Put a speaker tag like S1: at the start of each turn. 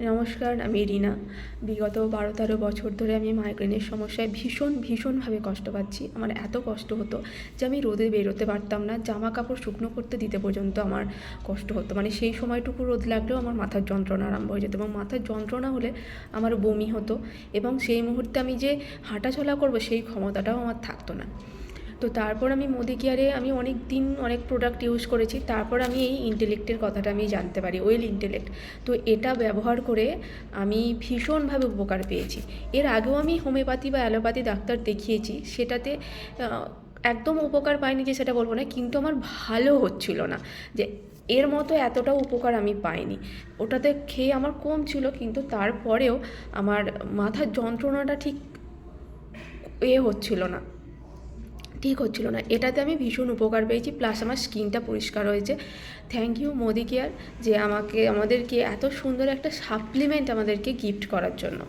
S1: নমস্কার, আমি রিনা। বিগত ১২-১৩ বছর ধরে আমি মাইগ্রেনের সমস্যায় ভীষণভাবে কষ্ট পাচ্ছি। আমার এত কষ্ট হতো যে আমি রোদে বেরোতে পারতাম না। জামা কাপড় শুকনো করতে দিতে পর্যন্ত আমার কষ্ট হতো। মানে সেই সময়টুকু রোদ লাগলেও আমার মাথার যন্ত্রণা আরম্ভ হয়ে যেত এবং মাথার যন্ত্রণা হলে আমার বমি হতো এবং সেই মুহূর্তে আমি যে হাঁটাচলা করব সেই ক্ষমতাটাও আমার থাকতো না। তো তারপর আমি মোদি কেয়ারে আমি অনেক দিন অনেক প্রোডাক্ট ইউজ করেছি। তারপর আমি এই ইন্টেলেক্টের কথাটা আমি জানতে পারি, ওয়েল ইন্টেলেক্ট। তো এটা ব্যবহার করে আমি ভীষণভাবে উপকার পেয়েছি। এর আগেও আমি হোমিওপ্যাথি বা অ্যালোপ্যাথি ডাক্তার দেখিয়েছি, সেটাতে একদম উপকার পাইনি যে সেটা বলবো না, কিন্তু আমার ভালো হচ্ছিল না যে এর মতো এতটাও উপকার আমি পাইনি। ওটাতে খেয়ে আমার কম ছিল, কিন্তু তারপরেও আমার মাথার যন্ত্রণাটা ঠিক হচ্ছিল না। এটাতে আমি ভীষণ উপকার পেয়েছি, প্লাস আমার স্কিনটা পরিষ্কার হয়েছে। থ্যাংক ইউ মোদি কেয়ার যে আমাদেরকে এত সুন্দর একটা সাপ্লিমেন্ট আমাদেরকে গিফট করার জন্য।